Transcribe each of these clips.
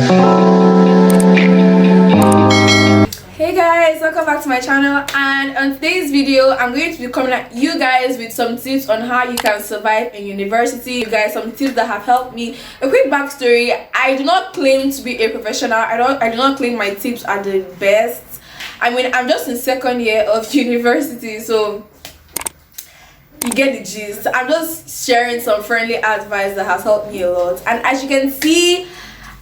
Hey guys, welcome back to my channel, and on today's video I'm going to be coming at you guys with some tips on how you can survive in university. You guys, some tips that have helped me. A quick backstory: I do not claim to be a professional. I do not claim my tips are the best. I mean, I'm just in second year of university, so you get the gist. I'm just sharing some friendly advice that has helped me a lot. And as you can see,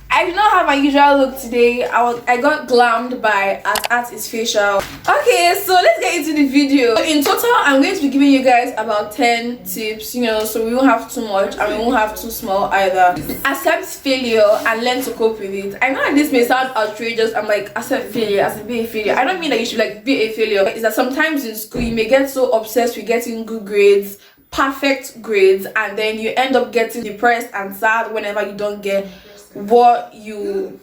I do not have my usual look today. I got glammed by Art is Facial. Okay, so let's get into the video. In total, I'm going to be giving you guys about 10 tips, so we won't have too much and we won't have too small either. Accept failure and learn to cope with it. I know that this may sound outrageous. I'm like, accept failure as be a failure. I don't mean that you should be a failure. It's that sometimes in school you may get so obsessed with getting good grades, perfect grades, and then you end up getting depressed and sad whenever you don't get what you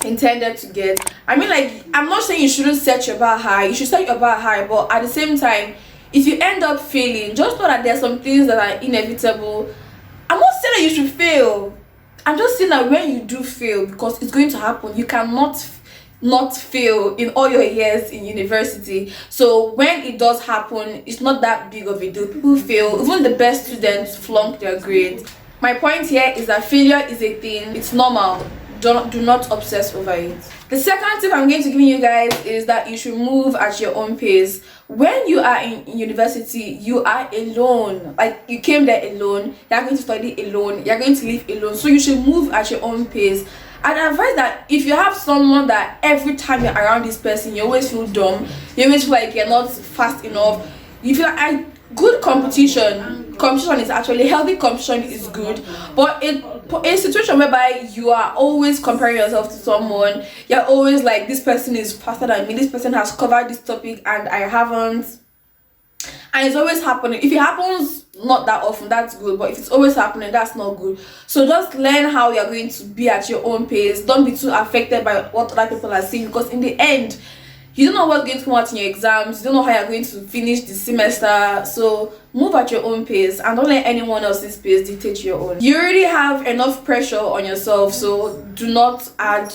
intended to get. I mean, like, I'm not saying you shouldn't set your bar high. You should set your bar high, but at the same time, if you end up failing, just know that there's some things that are inevitable. I'm not saying that you should fail. I'm just saying that when you do fail, because it's going to happen, you cannot not fail in all your years in university. So when it does happen, it's not that big of a deal. People fail. Even the best students flunk their grades. My point here is that failure is a thing. It's normal. Do not obsess over it. The second tip I'm going to give you guys is that you should move at your own pace. When you are in university, you are alone. Like, you came there alone. You're going to study alone. You're going to live alone. So you should move at your own pace. I'd advise that if you have someone that every time you're around this person, you always feel dumb, you always feel like you're not fast enough, you feel like good competition is actually healthy. Competition is good, but a situation whereby you are always comparing yourself to someone, you're always like, this person is faster than me, this person has covered this topic and I haven't, and it's always happening. If it happens not that often, that's good, but if it's always happening, that's not good. So just learn how you're going to be at your own pace. Don't be too affected by what other people are saying, because in the end, you don't know what's going to come out in your exams. You don't know how you're going to finish the semester. So move at your own pace and don't let anyone else's pace dictate your own. You already have enough pressure on yourself, so do not add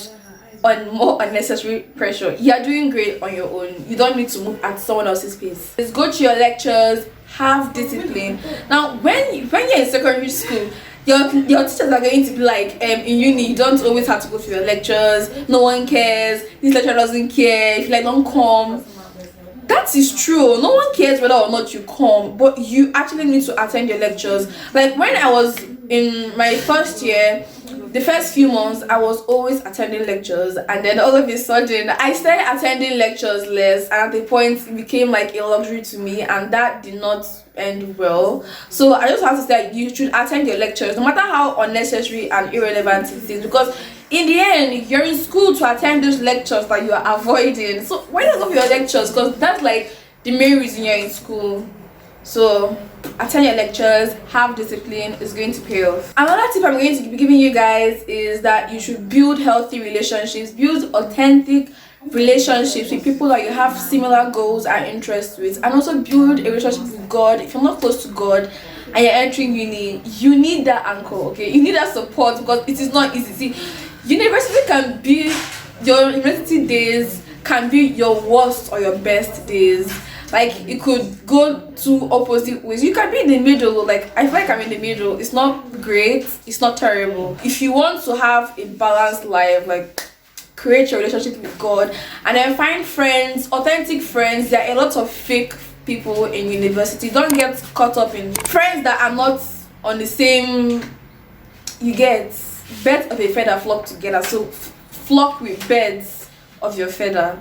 on more unnecessary pressure. You're doing great on your own. You don't need to move at someone else's pace. Just go to your lectures, have discipline. Now, when you're in secondary school, your teachers are going to be like, in uni, you don't always have to go to your lectures. No one cares. This lecturer doesn't care. If you don't come. That is true. No one cares whether or not you come, but you actually need to attend your lectures. Like, when I was in my first year, the first few months, I was always attending lectures, and then all of a sudden I started attending lectures less, and at the point it became like a luxury to me, and that did not end well. So I just have to say, you should attend your lectures, no matter how unnecessary and irrelevant it is, because in the end, you're in school to attend those lectures that you are avoiding. So why not go for your lectures? Because that's like the main reason you're in school. So attend your lectures, have discipline, is going to pay off. Another tip I'm going to be giving you guys is that you should build healthy relationships, build authentic relationships with people that you have similar goals and interests with, and also build a relationship with God. If you're not close to God and you're entering uni, you need that anchor, okay? You need that support, because it is not easy. See, university your university days can be your worst or your best days. Like, it could go two opposite ways. You can be in the middle. Like, I feel like I'm in the middle. It's not great, it's not terrible. If you want to have a balanced life, like, create your relationship with God, and then find friends, authentic friends. There are a lot of fake people in university. Don't get caught up in friends that are not on the same. You get birds of a feather flock together, so flock with birds of your feather.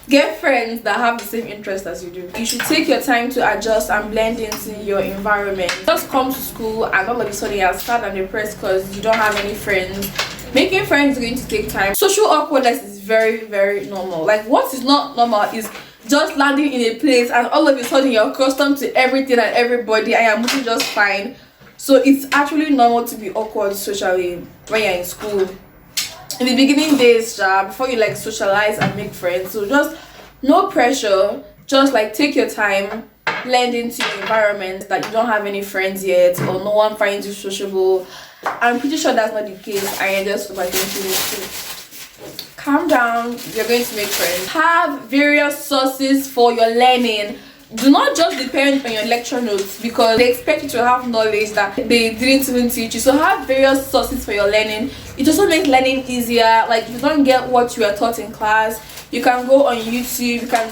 Get friends that have the same interest as you do. You should take your time to adjust and blend into your environment. Just come to school and all of a sudden you're sad and depressed because you don't have any friends. Making friends is going to take time. Social awkwardness is very, very normal. Like, what is not normal is just landing in a place and all of a sudden you're accustomed to everything and everybody and you're moving just fine. So it's actually normal to be awkward socially when you're in school. In the beginning days, before you socialize and make friends. So just no pressure, just take your time, blend into your environment, that you don't have any friends yet or no one finds you sociable. I'm pretty sure that's not the case. I am just overthinking it too. Calm down, you're going to make friends. Have various sources for your learning. Do not just depend on your lecture notes, because they expect you to have knowledge that they didn't even teach you. So have various sources for your learning. It also makes learning easier. Like, if you don't get what you are taught in class, you can go on YouTube, you can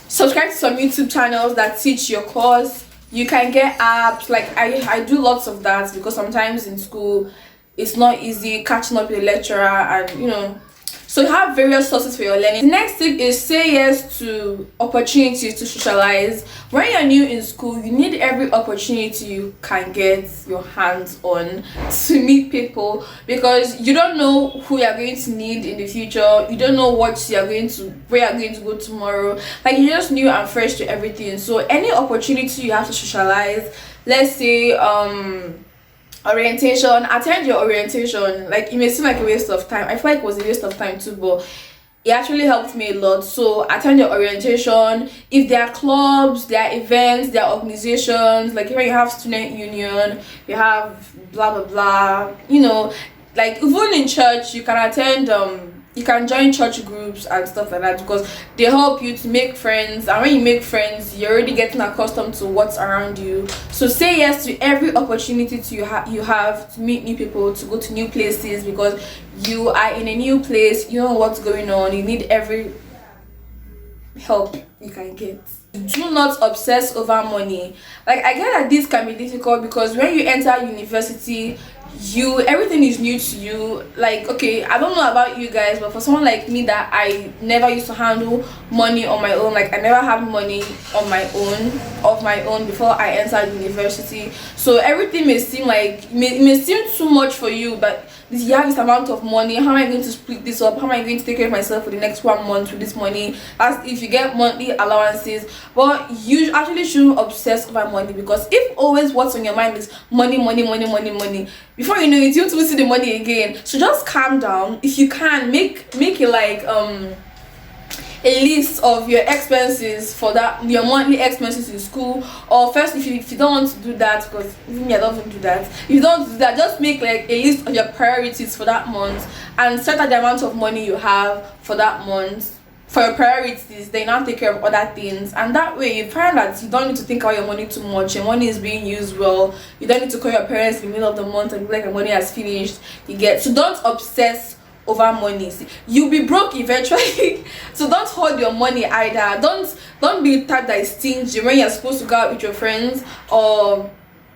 subscribe to some YouTube channels that teach your course. You can get apps. Like I do lots of that, because sometimes in school it's not easy catching up with the lecturer, and so have various sources for your learning. The next tip is say yes to opportunities to socialize. When you're new in school, you need every opportunity you can get your hands on to meet people, because you don't know who you're going to need in the future. You don't know where you're going to go tomorrow. Like, you're just new and fresh to everything. So any opportunity you have to socialize, let's say orientation, attend your orientation. Like, it may seem like a waste of time. I feel like it was a waste of time too, but it actually helped me a lot. So attend your orientation. If there are clubs, there are events, there are organizations, like when you have student union, you have blah blah blah, like even in church you can attend, you can join church groups and stuff like that, because they help you to make friends, and when you make friends, you're already getting accustomed to what's around you. So say yes to every opportunity you have to meet new people, to go to new places, because you are in a new place, you know what's going on, you need every help you can get. Do not obsess over money. Like, I get that this can be difficult, because when you enter university, everything is new to you. Like, okay, I don't know about you guys, but for someone like me that I never used to handle money on my own, like I never had money of my own before I entered university. So everything may seem like it may seem too much for you, but you have this amount of money. How am I going to split this up? How am I going to take care of myself for the next 1 month with this money? As if you get monthly allowances. But you actually shouldn't obsess over money, because if always what's on your mind is money, before you know it, you won't see the money again. So just calm down. If you can, make it like a list of your expenses for that, your monthly expenses in school. Or first, if you don't want to do that, because even me, I don't do that. If you don't do that, just make like a list of your priorities for that month, and set out the amount of money you have for that month for your priorities. Then now take care of other things, and that way you find that you don't need to think about your money too much. Your money is being used well. You don't need to call your parents in the middle of the month and be like, your money has finished. So don't obsess over money. You'll be broke eventually. So don't hold your money either. Don't be the type that is stingy when you're supposed to go out with your friends, or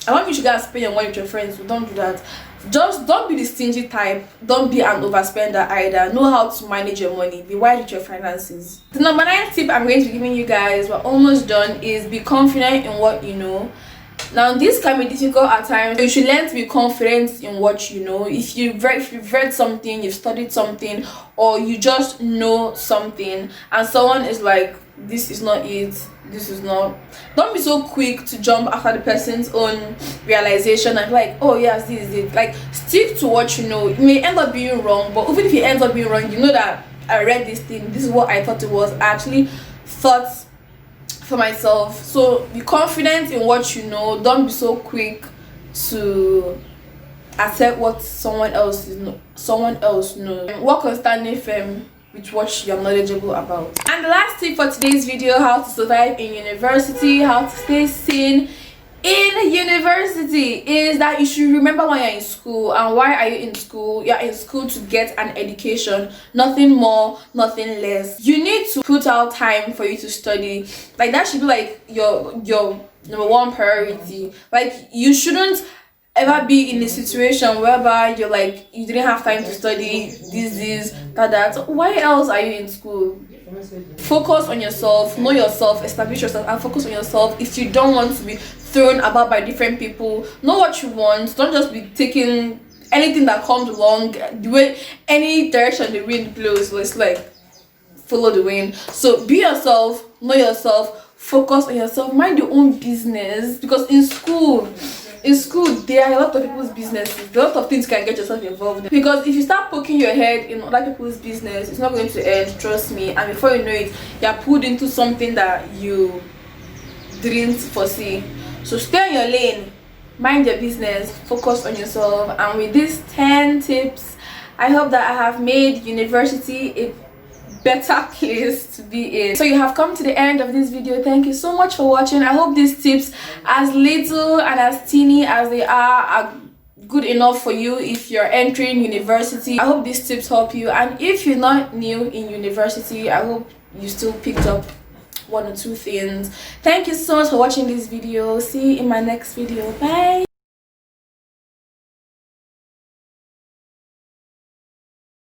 I want you to go and spend your money with your friends. So don't do that. Just don't be the stingy type. Don't be an overspender either. Know how to manage your money. Be wise with your finances. The number 9 tip I'm going to be giving you guys, we're almost done, is be confident in what you know. Now, this can be difficult at times. You should learn to be confident in what you know. If you've read something, you've studied something, or you just know something, and someone is like, this is not it, this is not, don't be so quick to jump after the person's own realization and like, oh yes, this is it. Like, stick to what you know. You may end up being wrong, but even if you end up being wrong, you know that I read this thing, this is what I thought it was. I actually thought for myself. So be confident in what you know. Don't be so quick to accept what someone else knows. Work on standing firm with what you're knowledgeable about. And the last tip for today's video, how to survive in university, how to stay sane in university, is that you should remember why you're in school. And why are you in school? You're in school to get an education, nothing more, nothing less. You need to put out time for you to study. Like, that should be like your number 1 priority. Like, you shouldn't ever be in a situation whereby you're like, you didn't have time to study this, that. Why else are you in school? Focus on yourself, know yourself, establish yourself, and focus on yourself. If you don't want to be thrown about by different people, know what you want. Don't just be taking anything that comes along, the way any direction the wind blows. So it's like, follow the wind. So be yourself, know yourself, focus on yourself, mind your own business. Because in school there are a lot of people's businesses. A lot of things can get yourself involved in. Because if you start poking your head in other people's business, it's not going to end, trust me. And before you know it, you're pulled into something that you didn't foresee. So stay on your lane, mind your business, focus on yourself. And with these 10 tips, I hope that I have made university a better place to be in. So you have come to the end of this video. Thank you so much for watching. I hope these tips, as little and as teeny as they are good enough for you if you're entering university. I hope these tips help you, and if you're not new in university, I hope you still picked up one or two things. Thank you so much for watching this video. See you in my next video. Bye.